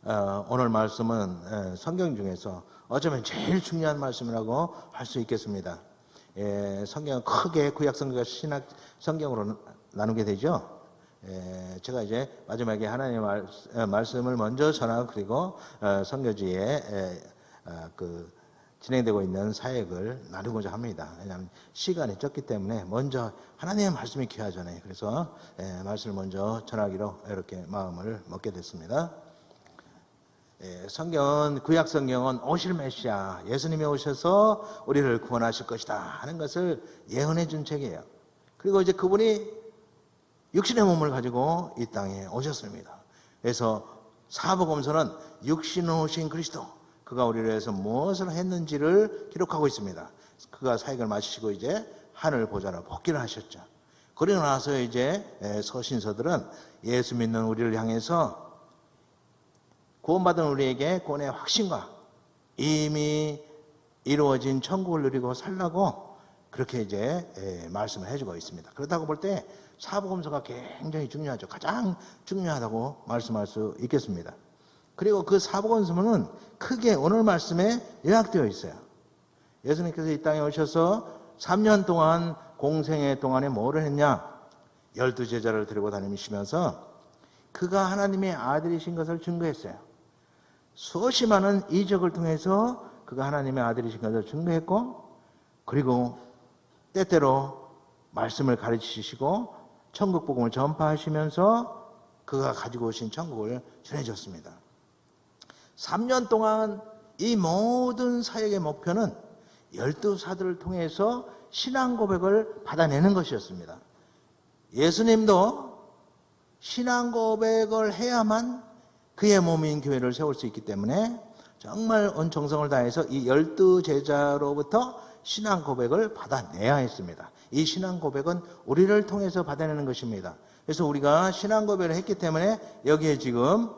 오늘 말씀은 성경 중에서 어쩌면 제일 중요한 말씀이라고 할 수 있겠습니다. 성경은 크게 구약 성경과 신약 성경으로 나누게 되죠. 제가 이제 마지막에 하나님의 말씀을 먼저 전하고 그리고 선교지에 진행되고 있는 사역을 나누고자 합니다. 왜냐하면 시간이 적기 때문에 먼저 하나님의 말씀이 귀하잖아요. 그래서 말씀을 먼저 전하기로 이렇게 마음을 먹게 됐습니다. 성경은, 구약 성경은 오실 메시아, 예수님이 오셔서 우리를 구원하실 것이다 하는 것을 예언해 준 책이에요. 그리고 이제 그분이 육신의 몸을 가지고 이 땅에 오셨습니다. 그래서 사복음서는 육신으로 오신 그리스도, 그가 우리를 위해서 무엇을 했는지를 기록하고 있습니다. 그가 사역을 마치시고 이제 하늘 보좌로 복귀를 하셨죠. 그러고 나서 이제 서신서들은 예수 믿는 우리를 향해서 구원받은 우리에게 구원의 확신과 이미 이루어진 천국을 누리고 살라고 그렇게 이제 말씀을 해주고 있습니다. 그렇다고 볼 때 사복음서가 굉장히 중요하죠. 가장 중요하다고 말씀할 수 있겠습니다. 그리고 그 사복음서는 크게 오늘 말씀에 요약되어 있어요. 예수님께서 이 땅에 오셔서 3년 동안 공생애 동안에 뭐를 했냐? 12제자를 데리고 다니시면서 그가 하나님의 아들이신 것을 증거했어요. 수없이 많은 이적을 통해서 그가 하나님의 아들이신 것을 증거했고, 그리고 때때로 말씀을 가르치시고 천국 복음을 전파하시면서 그가 가지고 오신 천국을 전해줬습니다. 3년 동안 이 모든 사역의 목표는 12사도를 통해서 신앙 고백을 받아내는 것이었습니다. 예수님도 신앙 고백을 해야만 그의 몸인 교회를 세울 수 있기 때문에 정말 온 정성을 다해서 이 12제자로부터 신앙 고백을 받아내야 했습니다. 이 신앙 고백은 우리를 통해서 받아내는 것입니다. 그래서 우리가 신앙 고백을 했기 때문에 여기에 지금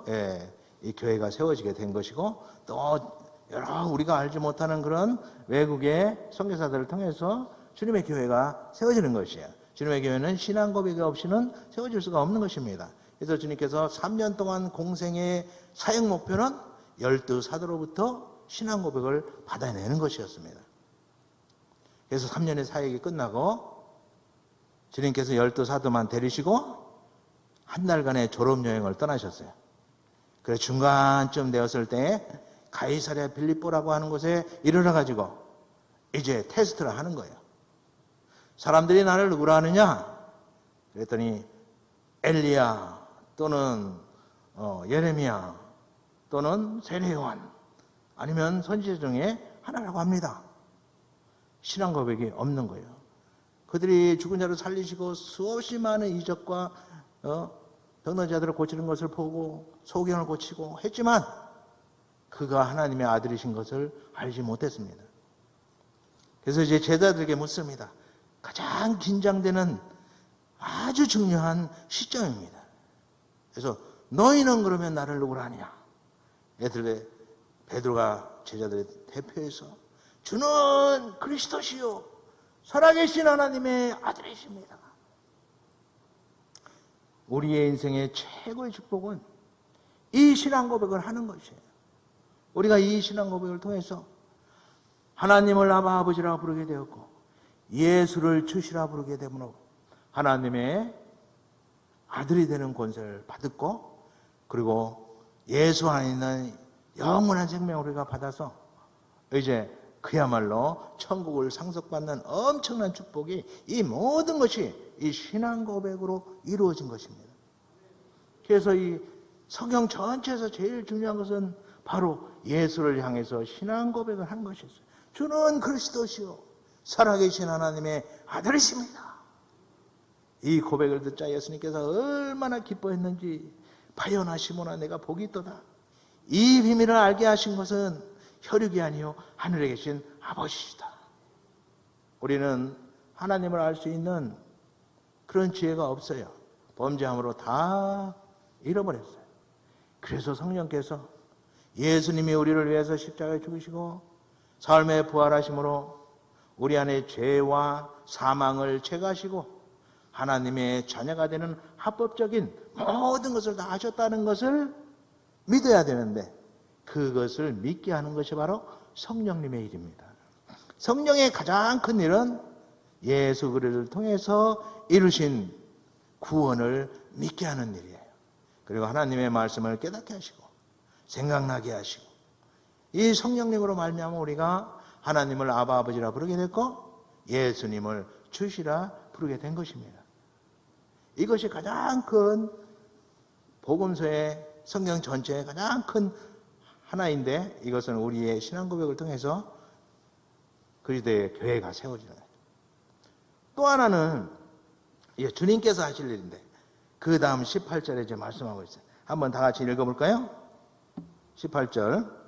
이 교회가 세워지게 된 것이고, 또 여러 우리가 알지 못하는 그런 외국의 선교사들을 통해서 주님의 교회가 세워지는 것이에요. 주님의 교회는 신앙 고백이 없이는 세워질 수가 없는 것입니다. 그래서 주님께서 3년 동안 공생의 사역 목표는 12사도로부터 신앙 고백을 받아내는 것이었습니다. 그래서 3년의 사역이 끝나고 주님께서 12사도만 데리시고 한 달간의 졸업여행을 떠나셨어요. 그래서 중간쯤 되었을 때 가이사랴 빌립보라고 하는 곳에 이르러가지고 이제 테스트를 하는 거예요. 사람들이 나를 누구라 하느냐? 그랬더니 엘리야 또는 예레미야 또는 세례요한 아니면 선지자 중에 하나라고 합니다. 신앙 고백이 없는 거예요. 그들이 죽은 자를 살리시고 수없이 많은 이적과 병든 자들을 고치는 것을 보고 소경을 고치고 했지만 그가 하나님의 아들이신 것을 알지 못했습니다. 그래서 이제 제자들에게 묻습니다. 가장 긴장되는 아주 중요한 시점입니다. 그래서 너희는 그러면 나를 누구라 하냐? 애들의 베드로가 제자들의 대표에서 주는 그리스도시요 살아계신 하나님의 아들이십니다. 우리의 인생의 최고의 축복은 이 신앙 고백을 하는 것이에요. 우리가 이 신앙 고백을 통해서 하나님을 아바 아버지라 부르게 되었고 예수를 주시라 부르게 되므로 하나님의 아들이 되는 권세를 받았고, 그리고 예수 안에 있는 영원한 생명을 우리가 받아서 이제 그야말로 천국을 상속받는 엄청난 축복이 이 모든 것이 이 신앙 고백으로 이루어진 것입니다. 그래서 이 성경 전체에서 제일 중요한 것은 바로 예수를 향해서 신앙 고백을 하는 것이었어요. 주는 그리스도시요 살아계신 하나님의 아들이십니다. 이 고백을 듣자 예수님께서 얼마나 기뻐했는지, 바요나 시몬아 내가 복이 있도다. 이 비밀을 알게 하신 것은 혈육이 아니요 하늘에 계신 아버지시다. 우리는 하나님을 알 수 있는 그런 지혜가 없어요. 범죄함으로 다 잃어버렸어요. 그래서 성령께서 예수님이 우리를 위해서 십자가에 죽으시고 삶의 부활하심으로 우리 안에 죄와 사망을 제거하시고 하나님의 자녀가 되는 합법적인 모든 것을 다 하셨다는 것을 믿어야 되는데 그것을 믿게 하는 것이 바로 성령님의 일입니다. 성령의 가장 큰 일은 예수 그리스도를 통해서 이루신 구원을 믿게 하는 일이에요. 그리고 하나님의 말씀을 깨닫게 하시고 생각나게 하시고 이 성령님으로 말미암아 우리가 하나님을 아바 아버지라 부르게 됐고 예수님을 주시라 부르게 된 것입니다. 이것이 가장 큰 복음서의 성경 전체의 가장 큰 하나인데 이것은 우리의 신앙 고백을 통해서 그리스도의 교회가 세워지는 거예요. 또 하나는 주님께서 하실 일인데 그 다음 18절에 이제 말씀하고 있어요. 한번 다 같이 읽어볼까요? 18절.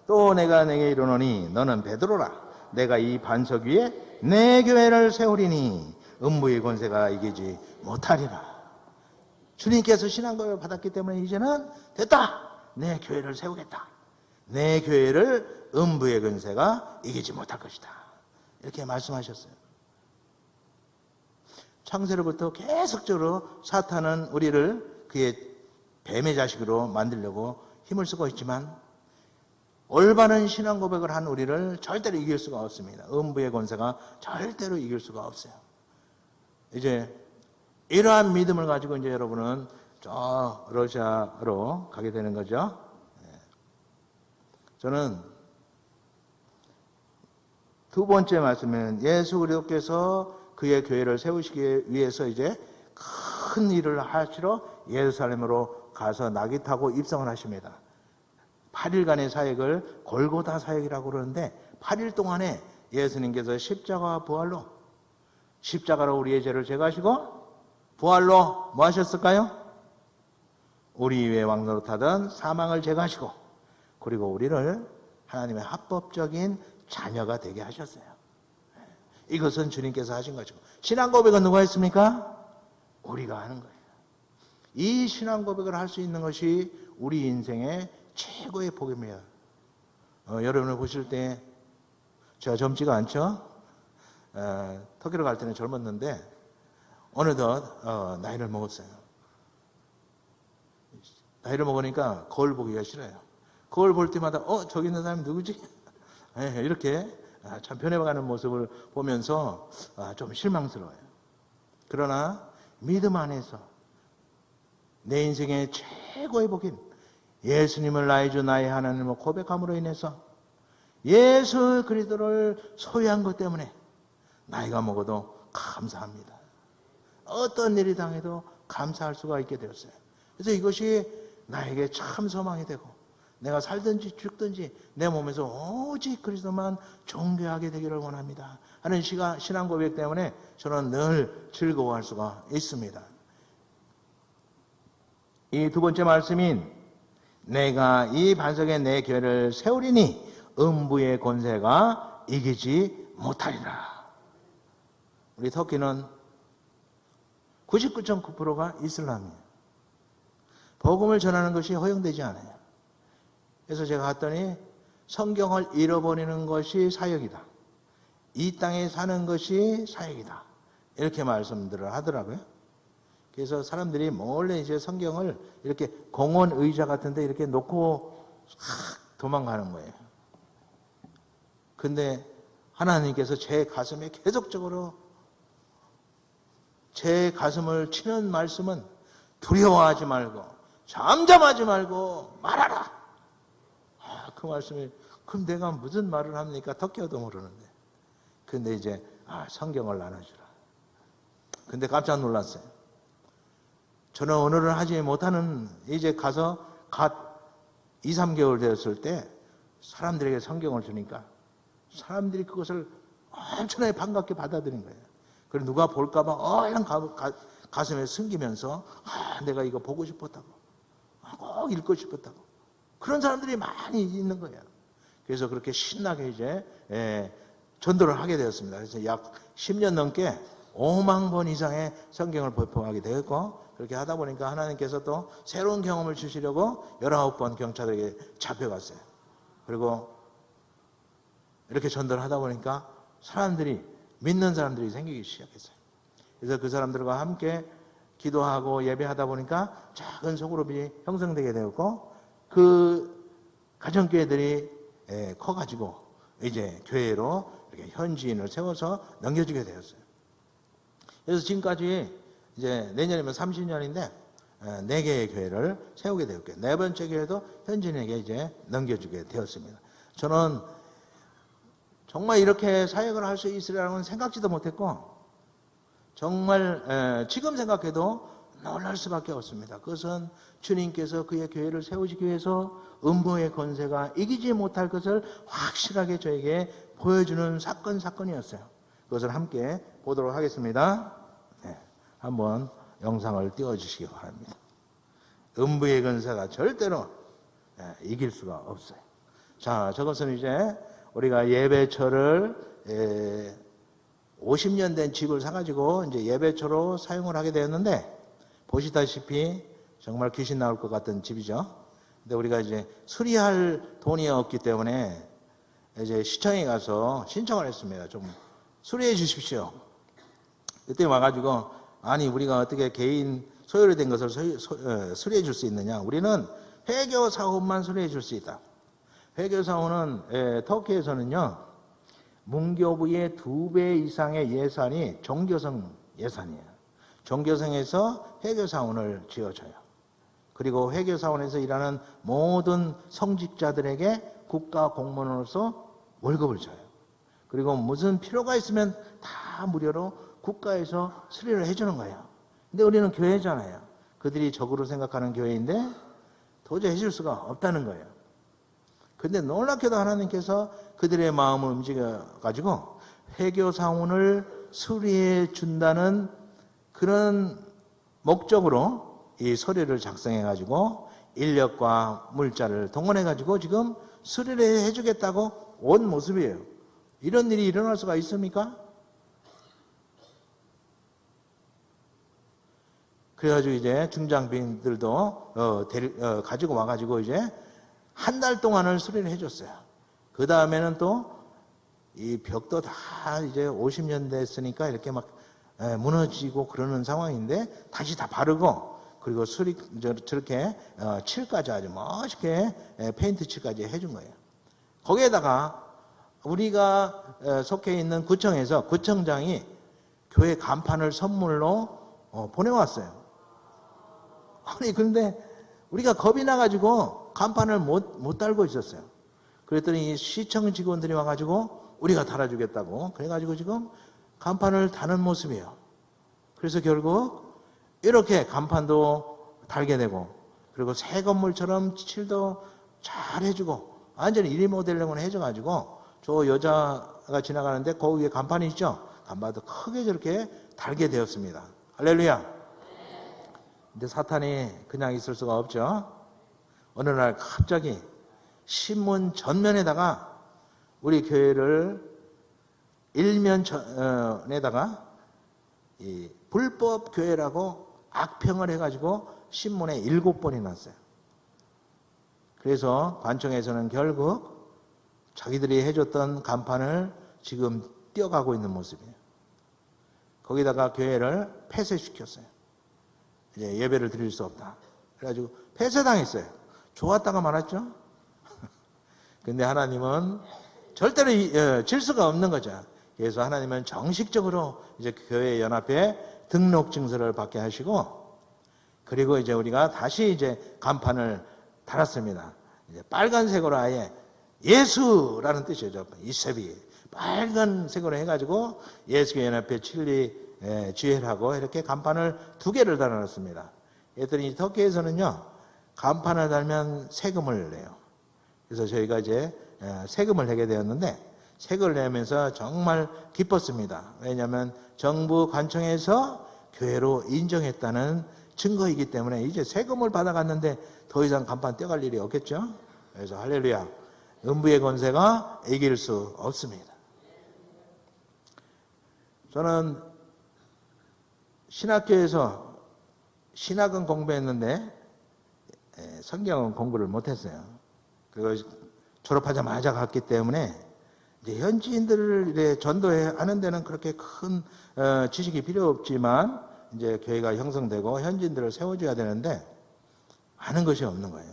또 내가 내게 이르노니 너는 베드로라. 내가 이 반석 위에 내 교회를 세우리니 음부의 권세가 이기지 못하리라. 주님께서 신앙고백을 받았기 때문에 이제는 됐다. 내 교회를 세우겠다. 내 교회를 음부의 권세가 이기지 못할 것이다. 이렇게 말씀하셨어요. 창세로부터 계속적으로 사탄은 우리를 그의 뱀의 자식으로 만들려고 힘을 쓰고 있지만 올바른 신앙 고백을 한 우리를 절대로 이길 수가 없습니다. 음부의 권세가 절대로 이길 수가 없어요. 이제 이러한 믿음을 가지고 이제 여러분은 저 러시아로 가게 되는 거죠. 저는 두 번째 말씀은 예수 그리스도께서 그의 교회를 세우시기 위해서 이제 큰 일을 하시러 예루살렘으로 가서 낙이 타고 입성을 하십니다. 8일간의 사역을 골고다 사역이라고 그러는데 8일 동안에 예수님께서 십자가 부활로 십자가로 우리의 죄를 제거하시고 부활로 뭐 하셨을까요? 우리 위에 왕노릇하던 사망을 제거하시고 그리고 우리를 하나님의 합법적인 자녀가 되게 하셨어요. 이것은 주님께서 하신 거죠. 신앙 고백은 누가 했습니까? 우리가 하는 거예요. 이 신앙 고백을 할 수 있는 것이 우리 인생의 최고의 복입니다. 여러분을 보실 때 제가 젊지가 않죠? 터키로 갈 때는 젊었는데 어느덧 나이를 먹었어요. 나이를 먹으니까 거울 보기가 싫어요. 거울 볼 때마다 저기 있는 사람이 누구지? 이렇게 참 변해가는 모습을 보면서 좀 실망스러워요. 그러나 믿음 안에서 내 인생의 최고의 복인 예수님을 나의 주 나의 하나님을 고백함으로 인해서 예수 그리스도를 소유한 것 때문에 나이가 먹어도 감사합니다. 어떤 일이 당해도 감사할 수가 있게 되었어요. 그래서 이것이 나에게 참 소망이 되고 내가 살든지 죽든지 내 몸에서 오직 그리스도만 존귀하게 되기를 원합니다 하는 신앙 고백 때문에 저는 늘 즐거워할 수가 있습니다. 이 두 번째 말씀인 내가 이 반석에 내 교회를 세우리니 음부의 권세가 이기지 못하리라. 우리 터키는 99.9%가 이슬람이에요. 복음을 전하는 것이 허용되지 않아요. 그래서 제가 갔더니 성경을 잃어버리는 것이 사역이다. 이 땅에 사는 것이 사역이다. 이렇게 말씀들을 하더라고요. 그래서 사람들이 몰래 이제 성경을 이렇게 공원 의자 같은 데 이렇게 놓고 도망가는 거예요. 근데 하나님께서 제 가슴에 계속적으로 제 가슴을 치는 말씀은 두려워하지 말고 잠잠하지 말고 말하라. 그 말씀이 그럼 내가 무슨 말을 합니까? 터키어도 모르는데. 근데 이제 성경을 나눠주라. 근데 깜짝 놀랐어요. 저는 언어를 하지 못하는 이제 가서 갓 2, 3개월 되었을 때 사람들에게 성경을 주니까 사람들이 그것을 엄청나게 반갑게 받아들인 거예요. 그리고 누가 볼까봐 얼른 가슴에 숨기면서 내가 이거 보고 싶었다고 꼭 읽고 싶었다고 그런 사람들이 많이 있는 거예요. 그래서 그렇게 신나게 이제 전도를 하게 되었습니다. 그래서 약 10년 넘게 5만 권 이상의 성경을 배포하게 되었고 그렇게 하다 보니까 하나님께서 또 새로운 경험을 주시려고 19번 경찰에게 잡혀갔어요. 그리고 이렇게 전도를 하다 보니까 믿는 사람들이 생기기 시작했어요. 그래서 그 사람들과 함께 기도하고 예배하다 보니까 작은 소그룹이 형성되게 되었고 그 가정교회들이 커가지고 이제 교회로 이렇게 현지인을 세워서 넘겨주게 되었어요. 그래서 지금까지 이제 내년이면 30년인데 4개의 교회를 세우게 되었고요. 4번째 교회도 현지인에게 이제 넘겨주게 되었습니다. 저는 정말 이렇게 사역을 할 수 있으리라고는 생각지도 못했고 정말 지금 생각해도 놀랄 수밖에 없습니다. 그것은 주님께서 그의 교회를 세우시기 위해서 음부의 권세가 이기지 못할 것을 확실하게 저에게 보여주는 사건이었어요. 그것을 함께 보도록 하겠습니다. 네, 한번 영상을 띄워주시기 바랍니다. 음부의 권세가 절대로 이길 수가 없어요. 자, 저것은 이제 우리가 예배처를 50년 된 집을 사가지고 이제 예배처로 사용을 하게 되었는데 보시다시피 정말 귀신 나올 것 같은 집이죠. 근데 우리가 이제 수리할 돈이 없기 때문에 이제 시청에 가서 신청을 했습니다. 좀 수리해 주십시오. 그때 와가지고 아니 우리가 어떻게 개인 소유로 된 것을 수리해 줄 수 있느냐? 우리는 회교 사업만 수리해 줄 수 있다. 회교 사업은 터키에서는요. 문교부의 2배 이상의 예산이 종교성 예산이에요. 종교성에서 회교사원을 지어줘요. 그리고 회교사원에서 일하는 모든 성직자들에게 국가 공무원으로서 월급을 줘요. 그리고 무슨 필요가 있으면 다 무료로 국가에서 수리를 해주는 거예요. 근데 우리는 교회잖아요. 그들이 적으로 생각하는 교회인데 도저히 해줄 수가 없다는 거예요. 근데 놀랍게도 하나님께서 그들의 마음을 움직여가지고 회교사원을 수리해 준다는 그런 목적으로 이 서류를 작성해가지고 인력과 물자를 동원해가지고 지금 수리를 해주겠다고 온 모습이에요. 이런 일이 일어날 수가 있습니까? 그래가지고 이제 중장비들도 가지고 와가지고 이제 한 달 동안을 수리를 해줬어요. 그 다음에는 또 이 벽도 다 이제 50년 됐으니까 이렇게 막 무너지고 그러는 상황인데 다시 다 바르고 그리고 저렇게 칠까지 아주 멋있게 페인트 칠까지 해준 거예요. 거기에다가 우리가 속해 있는 구청에서 구청장이 교회 간판을 선물로 보내왔어요. 아니 근데 우리가 겁이 나가지고 간판을 못 달고 있었어요. 그랬더니 이 시청 직원들이 와가지고 우리가 달아주겠다고 그래가지고 지금 간판을 다는 모습이에요. 그래서 결국 이렇게 간판도 달게 되고 그리고 새 건물처럼 칠도 잘 해주고 완전히 리모델링을 해줘가지고 저 여자가 지나가는데 그 위에 간판이 있죠. 간판도 크게 저렇게 달게 되었습니다. 할렐루야. 근데 사탄이 그냥 있을 수가 없죠. 어느 날 갑자기 신문 전면에다가 우리 교회를 일면에다가 이 불법 교회라고 악평을 해가지고 신문에 7번이 났어요. 그래서 관청에서는 결국 자기들이 해줬던 간판을 지금 떼어가고 있는 모습이에요. 거기다가 교회를 폐쇄시켰어요. 이제 예배를 드릴 수 없다. 그래가지고 폐쇄당했어요. 좋았다가 말았죠. 근데 하나님은 절대로 질 수가 없는 거죠. 그래서 하나님은 정식적으로 이제 교회 연합회 등록 증서를 받게 하시고 그리고 이제 우리가 다시 이제 간판을 달았습니다. 이제 빨간색으로 아예 예수라는 뜻이죠. 이세비 빨간색으로 해가지고 예수교 연합회 칠리 지회라고 이렇게 간판을 2개를 달아놨습니다. 그랬더니 터키에서는요 간판을 달면 세금을 내요. 그래서 저희가 이제 세금을 내게 되었는데 세금을 내면서 정말 기뻤습니다. 왜냐하면 정부 관청에서 교회로 인정했다는 증거이기 때문에 이제 세금을 받아갔는데 더 이상 간판 떼갈 일이 없겠죠. 그래서 할렐루야. 음부의 권세가 이길 수 없습니다. 저는 신학교에서 신학은 공부했는데 성경은 공부를 못했어요. 그리고 졸업하자마자 갔기 때문에 이제 현지인들을 전도하는 데는 그렇게 큰 지식이 필요 없지만 이제 교회가 형성되고 현지인들을 세워줘야 되는데 아는 것이 없는 거예요.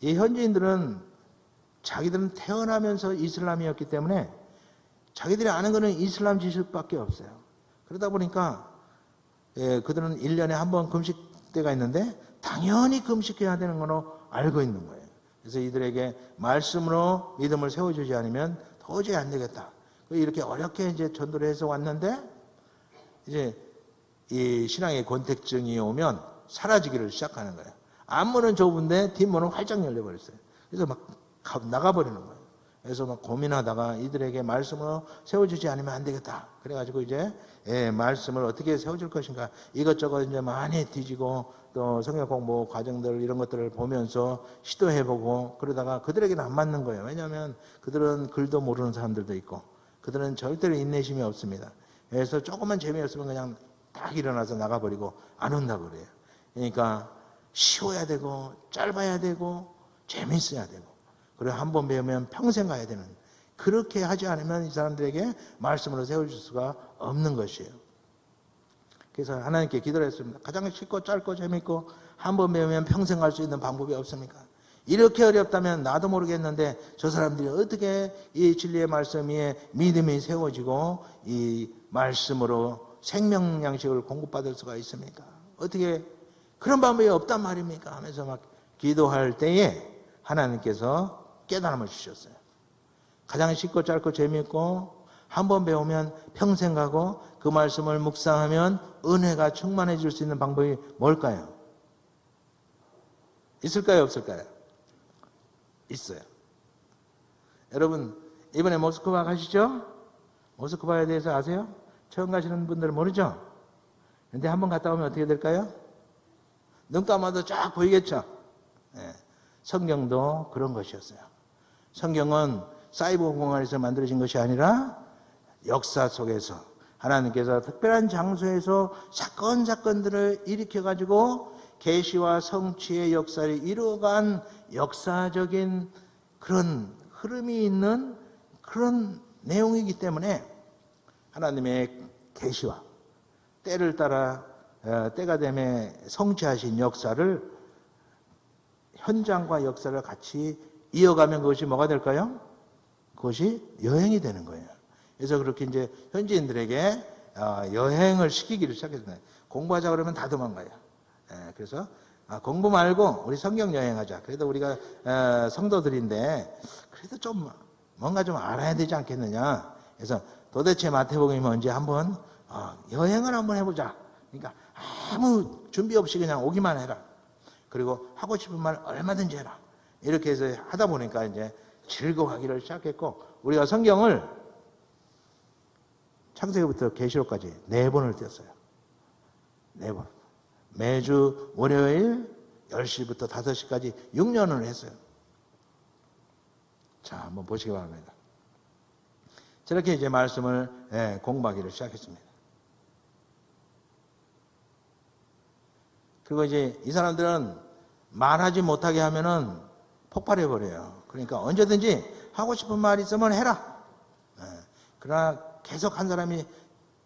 이 현지인들은 자기들은 태어나면서 이슬람이었기 때문에 자기들이 아는 것은 이슬람 지식밖에 없어요. 그러다 보니까 그들은 1년에 한 번 금식 때가 있는데 당연히 금식해야 되는 걸로 알고 있는 거예요. 그래서 이들에게 말씀으로 믿음을 세워주지 않으면 도저히 안 되겠다. 이렇게 어렵게 이제 전도를 해서 왔는데 이제 이 신앙의 권태증이 오면 사라지기를 시작하는 거예요. 앞문은 좁은데 뒷문은 활짝 열려버렸어요. 그래서 막 나가버리는 거예요. 그래서 막 고민하다가 이들에게 말씀으로 세워주지 않으면 안 되겠다. 그래가지고 이제 말씀을 어떻게 세워줄 것인가 이것저것 이제 많이 뒤지고 또 성경 공부 과정들 이런 것들을 보면서 시도해보고 그러다가 그들에게는 안 맞는 거예요. 왜냐하면 그들은 글도 모르는 사람들도 있고 그들은 절대로 인내심이 없습니다. 그래서 조금만 재미없으면 그냥 딱 일어나서 나가버리고 안 온다고 그래요. 그러니까 쉬워야 되고 짧아야 되고 재밌어야 되고 그리고 한 번 배우면 평생 가야 되는 그렇게 하지 않으면 이 사람들에게 말씀으로 세워줄 수가 없는 것이에요. 그래서 하나님께 기도를 했습니다. 가장 쉽고 짧고 재밌고 한 번 배우면 평생 갈 수 있는 방법이 없습니까? 이렇게 어렵다면 나도 모르겠는데 저 사람들이 어떻게 이 진리의 말씀 위에 믿음이 세워지고 이 말씀으로 생명 양식을 공급받을 수가 있습니까? 어떻게 그런 방법이 없단 말입니까? 하면서 막 기도할 때에 하나님께서 깨달음을 주셨어요. 가장 쉽고 짧고 재미있고 한 번 배우면 평생 가고 그 말씀을 묵상하면 은혜가 충만해질 수 있는 방법이 뭘까요? 있을까요? 없을까요? 있어요. 여러분 이번에 모스크바 가시죠? 모스크바에 대해서 아세요? 처음 가시는 분들은 모르죠? 근데 한번 갔다 오면 어떻게 될까요? 눈 감아도 쫙 보이겠죠? 네. 성경도 그런 것이었어요. 성경은 사이버 공간에서 만들어진 것이 아니라 역사 속에서 하나님께서 특별한 장소에서 사건들을 일으켜가지고 계시와 성취의 역사를 이루어간 역사적인 그런 흐름이 있는 그런 내용이기 때문에 하나님의 계시와 때를 따라 때가 되매 성취하신 역사를 현장과 역사를 같이 이어가면 그것이 뭐가 될까요? 그것이 여행이 되는 거예요. 그래서 그렇게 이제 현지인들에게 여행을 시키기를 시작했어요. 공부하자 그러면 다 도망가요. 그래서 공부 말고 우리 성경 여행하자. 그래도 우리가 성도들인데 그래도 좀 뭔가 좀 알아야 되지 않겠느냐. 그래서 도대체 마태복음이 뭔지 한번 여행을 한번 해보자. 그러니까 아무 준비 없이 그냥 오기만 해라. 그리고 하고 싶은 말 얼마든지 해라. 이렇게 해서 하다 보니까 이제 즐거워하기를 시작했고 우리가 성경을 창세기부터 계시록까지 4번을 띄었어요. 4번. 매주 월요일 10시부터 5시까지 6년을 했어요. 자, 한번 보시기 바랍니다. 저렇게 이제 말씀을 공부하기를 시작했습니다. 그리고 이제 이 사람들은 말하지 못하게 하면은 폭발해버려요. 그러니까 언제든지 하고 싶은 말 있으면 해라. 그러나 계속 한 사람이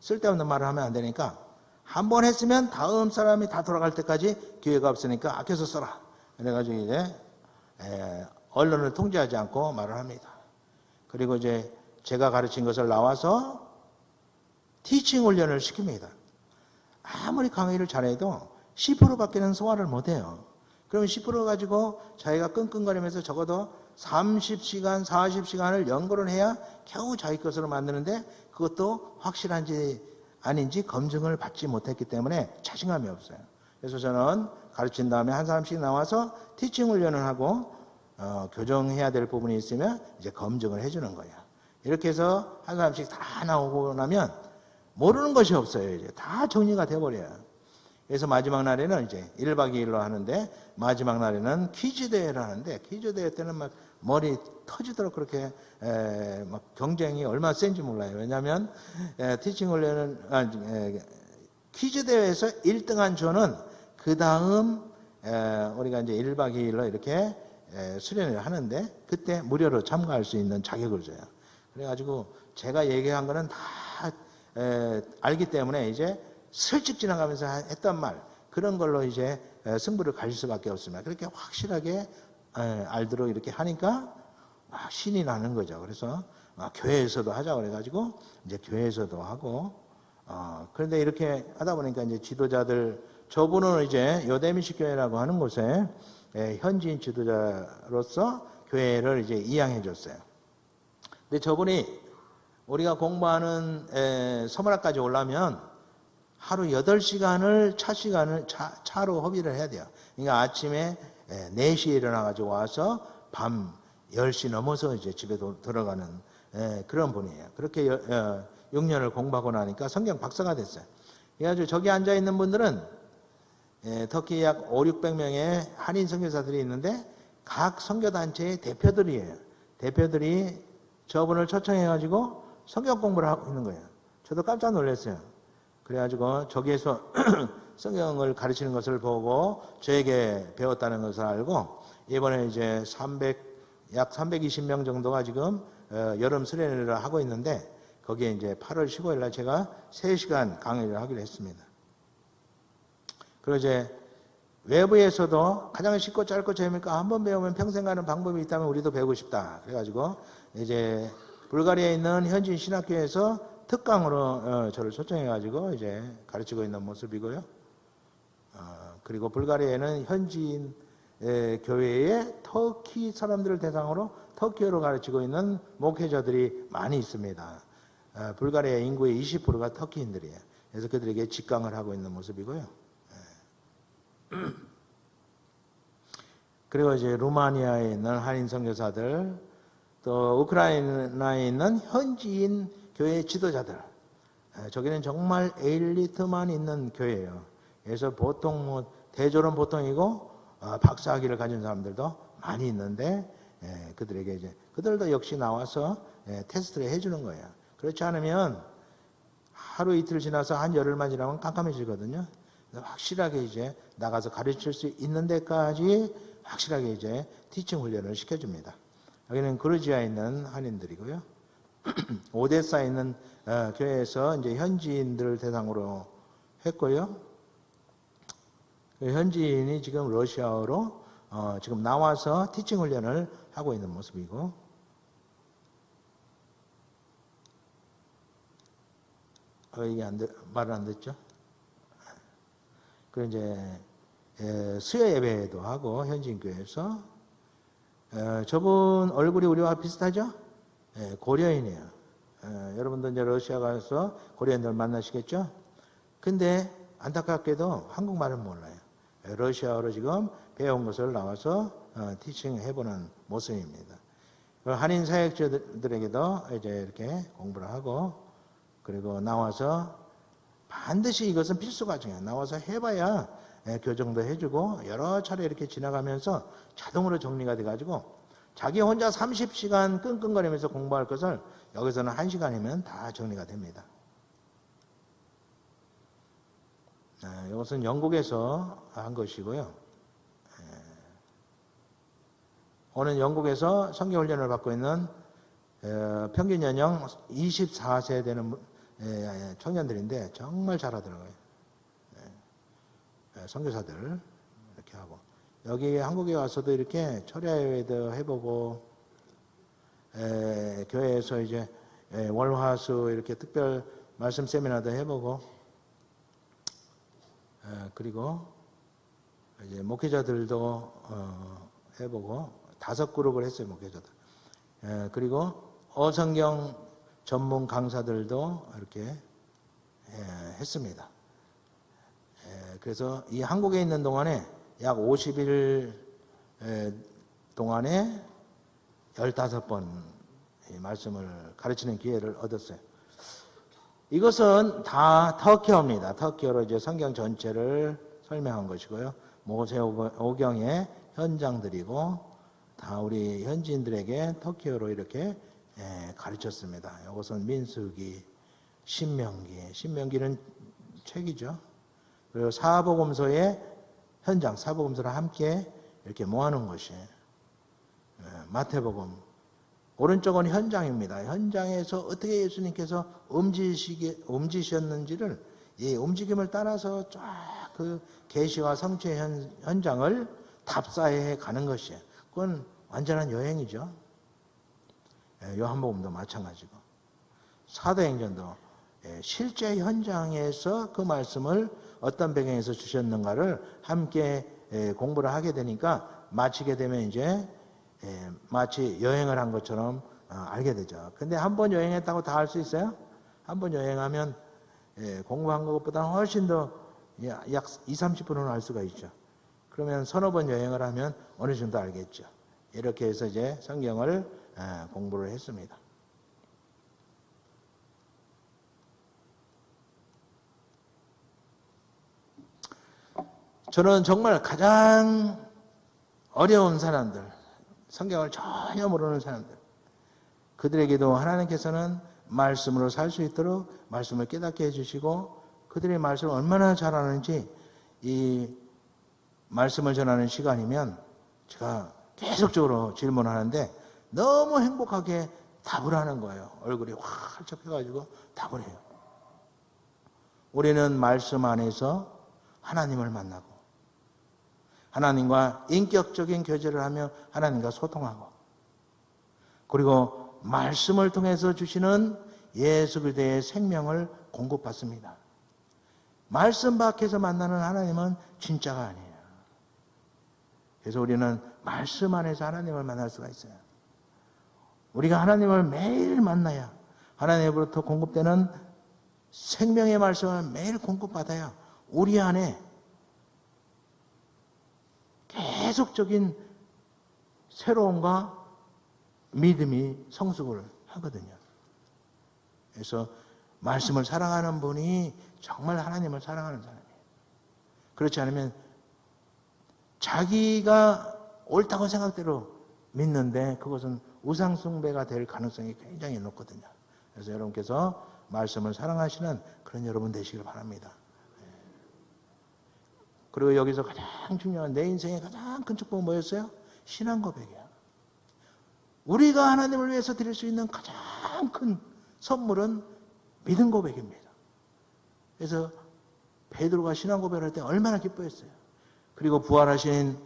쓸데없는 말을 하면 안 되니까 한 번 했으면 다음 사람이 다 돌아갈 때까지 기회가 없으니까 아껴서 써라. 그래가지고 이제 언론을 통제하지 않고 말을 합니다. 그리고 이제 제가 가르친 것을 나와서 티칭 훈련을 시킵니다. 아무리 강의를 잘해도 10%밖에는 소화를 못해요. 그러면 10% 가지고 자기가 끙끙거리면서 적어도 30시간, 40시간을 연구를 해야 겨우 자기 것으로 만드는데 그것도 확실한지 아닌지 검증을 받지 못했기 때문에 자신감이 없어요. 그래서 저는 가르친 다음에 한 사람씩 나와서 티칭 훈련을 하고 교정해야 될 부분이 있으면 이제 검증을 해주는 거예요. 이렇게 해서 한 사람씩 다 나오고 나면 모르는 것이 없어요. 이제 다 정리가 돼버려요. 그래서 마지막 날에는 이제 1박 2일로 하는데 마지막 날에는 퀴즈 대회를 하는데 퀴즈 대회 때는 막 머리 터지도록 그렇게 막 경쟁이 얼마나 센지 몰라요. 왜냐하면 티칭 훈련은 퀴즈 대회에서 1등한 조는 그 다음 우리가 이제 1박 2일로 이렇게 수련을 하는데 그때 무료로 참가할 수 있는 자격을 줘요. 그래가지고 제가 얘기한 거는 다 알기 때문에 이제 슬쩍 지나가면서 했던 말, 그런 걸로 이제 승부를 가질 수밖에 없습니다. 그렇게 확실하게 알도록 이렇게 하니까 신이 나는 거죠. 그래서 교회에서도 하자 그래가지고 이제 교회에서도 하고, 그런데 이렇게 하다 보니까 이제 지도자들, 저분은 이제 요대미식 교회라고 하는 곳에 현지인 지도자로서 교회를 이제 이양해 줬어요. 근데 저분이 우리가 공부하는 서머나까지 오려면 하루 8시간을 차로 허비를 해야 돼요. 그러니까 아침에 4시에 일어나가지고 와서 밤 10시 넘어서 이제 집에 들어가는 그런 분이에요. 그렇게 6년을 공부하고 나니까 성경 박사가 됐어요. 그래가지고 저기 앉아있는 분들은 터키 약 500~600명의 한인 선교사들이 있는데 각 선교단체의 대표들이에요. 대표들이 저분을 초청해가지고 성경 공부를 하고 있는 거예요. 저도 깜짝 놀랐어요. 그래가지고 저기에서 성경을 가르치는 것을 보고 저에게 배웠다는 것을 알고, 이번에 이제 약 320명 정도가 지금 여름 수련회를 하고 있는데, 거기에 이제 8월 15일 날 제가 3시간 강의를 하기로 했습니다. 그리고 이제 외부에서도 가장 쉽고 짧고 재미있고 한번 배우면 평생 가는 방법이 있다면 우리도 배우고 싶다. 그래가지고 이제 불가리아에 있는 현지인 신학교에서 특강으로 저를 초청해가지고 이제 가르치고 있는 모습이고요. 그리고 불가리아에는 현지인 교회에 터키 사람들을 대상으로 터키어로 가르치고 있는 목회자들이 많이 있습니다. 불가리아 인구의 20%가 터키인들이에요. 그래서 그들에게 직강을 하고 있는 모습이고요. 그리고 이제 루마니아에 있는 한인 선교사들, 또 우크라이나에 있는 현지인 교회 지도자들, 저기는 정말 엘리트만 있는 교회예요. 그래서 보통 대졸은 보통이고 박사학위를 가진 사람들도 많이 있는데, 그들에게 이제 그들도 역시 나와서 테스트를 해주는 거예요. 그렇지 않으면 하루 이틀 지나서 한 열흘만 지나면 깜깜해지거든요. 확실하게 이제 나가서 가르칠 수 있는 데까지 확실하게 이제 티칭 훈련을 시켜줍니다. 여기는 그루지아에 있는 한인들이고요. 오데사에 있는 교회에서 이제 현지인들을 대상으로 했고요. 그 현지인이 지금 러시아어로 지금 나와서 티칭 훈련을 하고 있는 모습이고, 이게 말을 안 듣죠? 그리고 이제 수요 예배도 하고 현지인 교회에서, 저분 얼굴이 우리와 비슷하죠? 고려인이에요. 여러분도 이제 러시아 가서 고려인들 만나시겠죠? 근데 안타깝게도 한국말은 몰라요. 러시아어로 지금 배운 것을 나와서 티칭 해보는 모습입니다. 한인 사역자들에게도 이제 이렇게 공부를 하고, 그리고 나와서 반드시 이것은 필수 과정이에요. 나와서 해봐야 교정도 해주고 여러 차례 이렇게 지나가면서 자동으로 정리가 돼가지고 자기 혼자 30시간 끙끙거리면서 공부할 것을 여기서는 1시간이면 다 정리가 됩니다. 이것은 영국에서 한 것이고요. 오늘 영국에서 성경훈련을 받고 있는 평균 연령 24세 되는 청년들인데 정말 잘하더라고요. 선교사들 이렇게 하고, 여기 한국에 와서도 이렇게 철야예배도 해보고, 교회에서 이제 월화수 이렇게 특별 말씀 세미나도 해보고, 그리고 이제 목회자들도 해보고 5그룹을 했어요, 목회자들. 그리고 어성경 전문 강사들도 이렇게 했습니다. 그래서 이 한국에 있는 동안에 약 50일 동안에 15번 말씀을 가르치는 기회를 얻었어요. 이것은 다 터키어입니다. 터키어로 이제 성경 전체를 설명한 것이고요. 모세오경의 현장들이고 다 우리 현지인들에게 터키어로 이렇게 가르쳤습니다. 이것은 민수기, 신명기는 책이죠. 그리고 사복음서의 현장, 사복음서를 함께 이렇게 모아놓은 것이 마태복음. 오른쪽은 현장입니다. 현장에서 어떻게 예수님께서 움직이셨는지를 이 움직임을 따라서 쫙 그 계시와 성취의 현장을 답사해 가는 것이에요. 그건 완전한 여행이죠. 요한복음도 마찬가지고 사도행전도 실제 현장에서 그 말씀을 어떤 배경에서 주셨는가를 함께 공부를 하게 되니까 마치게 되면 이제 마치 여행을 한 것처럼 알게 되죠. 근데 한 번 여행했다고 다 알 수 있어요? 한 번 여행하면 공부한 것보다 훨씬 더 약 20-30%는 알 수가 있죠. 그러면 서너 번 여행을 하면 어느 정도 알겠죠. 이렇게 해서 이제 성경을 공부를 했습니다. 저는 정말 가장 어려운 사람들, 성경을 전혀 모르는 사람들, 그들에게도 하나님께서는 말씀으로 살 수 있도록 말씀을 깨닫게 해주시고 그들의 말씀을 얼마나 잘하는지 이 말씀을 전하는 시간이면 제가 계속적으로 질문하는데 너무 행복하게 답을 하는 거예요. 얼굴이 활짝 펴가지고 답을 해요. 우리는 말씀 안에서 하나님을 만나고 하나님과 인격적인 교제를 하며 하나님과 소통하고 그리고 말씀을 통해서 주시는 예수 그리스도의 생명을 공급받습니다. 말씀 밖에서 만나는 하나님은 진짜가 아니에요. 그래서 우리는 말씀 안에서 하나님을 만날 수가 있어요. 우리가 하나님을 매일 만나야 하나님으로부터 공급되는 생명의 말씀을 매일 공급받아야 우리 안에 계속적인 새로움과 믿음이 성숙을 하거든요. 그래서 말씀을 사랑하는 분이 정말 하나님을 사랑하는 사람이에요. 그렇지 않으면 자기가 옳다고 생각대로 믿는데 그것은 우상숭배가 될 가능성이 굉장히 높거든요. 그래서 여러분께서 말씀을 사랑하시는 그런 여러분 되시길 바랍니다. 그리고 여기서 가장 중요한 내 인생의 가장 큰 축복은 뭐였어요? 신앙 고백이야. 우리가 하나님을 위해서 드릴 수 있는 가장 큰 선물은 믿음 고백입니다. 그래서 베드로가 신앙 고백을 할 때 얼마나 기뻐했어요. 그리고 부활하신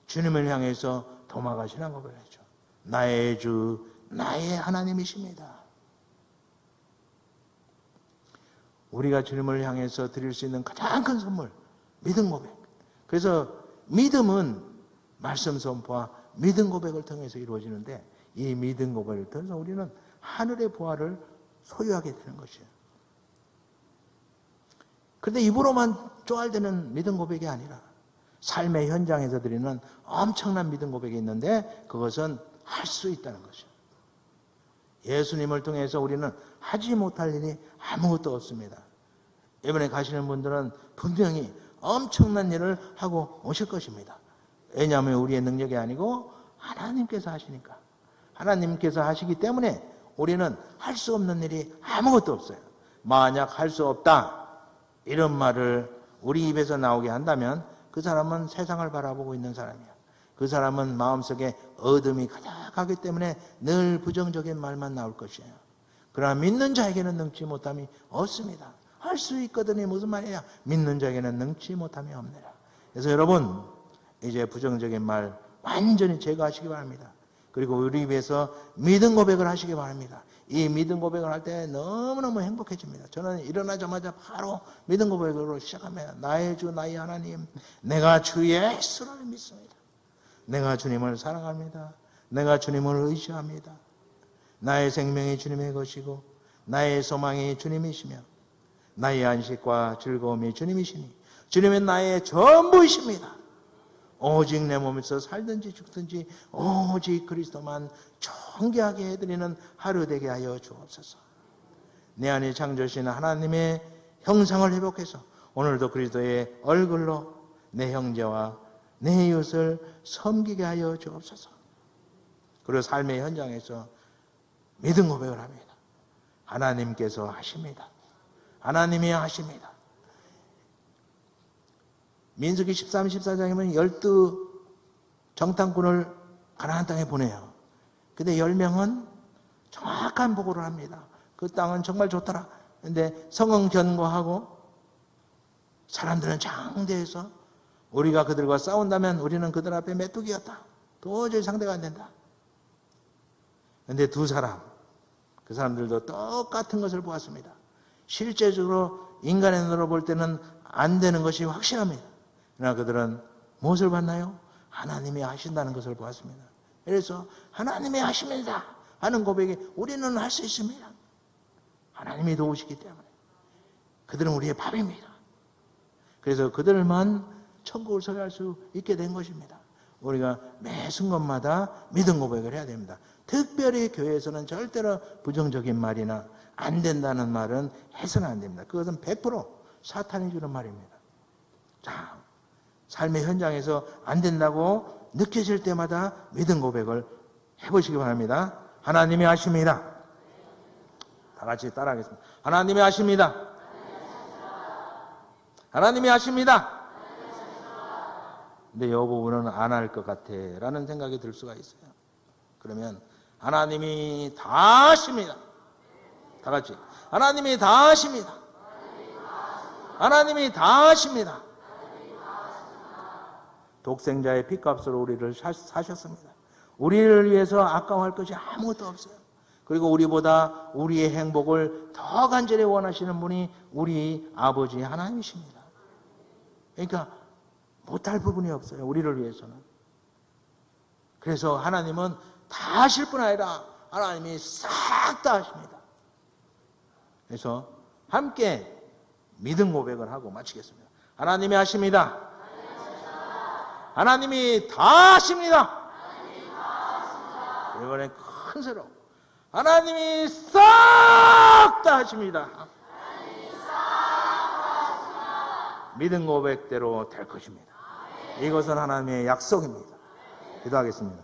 주님을 향해서 도마가 신앙 고백을 했죠. 나의 주, 나의 하나님이십니다. 우리가 주님을 향해서 드릴 수 있는 가장 큰 선물, 믿음 고백. 그래서 믿음은 말씀 선포와 믿음 고백을 통해서 이루어지는데 이 믿음 고백을 통해서 우리는 하늘의 부활을 소유하게 되는 것이에요. 그런데 입으로만 쪼알대는 믿음 고백이 아니라 삶의 현장에서 드리는 엄청난 믿음 고백이 있는데 그것은 할 수 있다는 것이에요. 예수님을 통해서 우리는 하지 못할 일이 아무것도 없습니다. 이번에 가시는 분들은 분명히 엄청난 일을 하고 오실 것입니다. 왜냐하면 우리의 능력이 아니고 하나님께서 하시니까. 하나님께서 하시기 때문에 우리는 할 수 없는 일이 아무것도 없어요. 만약 할 수 없다 이런 말을 우리 입에서 나오게 한다면 그 사람은 세상을 바라보고 있는 사람이야. 그 사람은 마음속에 어둠이 가득하기 때문에 늘 부정적인 말만 나올 것이에요. 그러나 믿는 자에게는 능치 못함이 없습니다. 할 수 있거든요. 무슨 말이냐? 믿는 자에게는 능치 못함이 없느라. 그래서 여러분 이제 부정적인 말 완전히 제거하시기 바랍니다. 그리고 우리 입에서 믿음 고백을 하시기 바랍니다. 이 믿음 고백을 할 때 너무너무 행복해집니다. 저는 일어나자마자 바로 믿음 고백으로 시작합니다. 나의 주 나의 하나님, 내가 주 예수를 믿습니다. 내가 주님을 사랑합니다. 내가 주님을 의지합니다. 나의 생명이 주님의 것이고 나의 소망이 주님이시며 나의 안식과 즐거움이 주님이시니 주님은 나의 전부이십니다. 오직 내 몸에서 살든지 죽든지 오직 그리스도만 존귀하게 해드리는 하루 되게 하여 주옵소서. 내 안에 창조하신 하나님의 형상을 회복해서 오늘도 그리스도의 얼굴로 내 형제와 내 이웃을 섬기게 하여 주옵소서. 그리고 삶의 현장에서 믿음 고백을 합니다. 하나님께서 하십니다. 하나님이 하십니다. 민수기 13, 14장이면 12 정탐꾼을 가나안 땅에 보내요. 근데 10명은 정확한 보고를 합니다. 그 땅은 정말 좋더라. 근데 성은 견고하고 사람들은 장대해서 우리가 그들과 싸운다면 우리는 그들 앞에 메뚜기였다. 도저히 상대가 안 된다. 그런데 두 사람, 그 사람들도 똑같은 것을 보았습니다. 실제적으로 인간의 눈으로 볼 때는 안 되는 것이 확실합니다. 그러나 그들은 무엇을 봤나요? 하나님이 하신다는 것을 보았습니다. 그래서 하나님이 하십니다 하는 고백에 우리는 할 수 있습니다. 하나님이 도우시기 때문에. 그들은 우리의 밥입니다. 그래서 그들만 천국을 소유할 수 있게 된 것입니다. 우리가 매 순간마다 믿음 고백을 해야 됩니다. 특별히 교회에서는 절대로 부정적인 말이나 안 된다는 말은 해서는 안 됩니다. 그것은 100% 사탄이 주는 말입니다. 자, 삶의 현장에서 안 된다고 느껴질 때마다 믿음 고백을 해보시기 바랍니다. 하나님이 하십니다. 다 같이 따라하겠습니다. 하나님이 하십니다. 하나님이 하십니다. 근데 이 부분은 안 할 것 같아 라는 생각이 들 수가 있어요. 그러면 하나님이 다 하십니다. 다 같이 하나님이 다 하십니다. 하나님이 다 하십니다. 독생자의 피값으로 우리를 사셨습니다. 우리를 위해서 아까워할 것이 아무것도 없어요. 그리고 우리보다 우리의 행복을 더 간절히 원하시는 분이 우리 아버지 하나님이십니다. 그러니까 못할 부분이 없어요. 우리를 위해서는. 그래서 하나님은 다 하실 뿐 아니라 하나님이 싹 다 하십니다. 그래서 함께 믿음 고백을 하고 마치겠습니다. 하나님이 하십니다. 하나님이 다 하십니다. 이번엔 큰 소리로 하나님이 싹 다 하십니다. 믿음 고백대로 될 것입니다. 이것은 하나님의 약속입니다. 기도하겠습니다.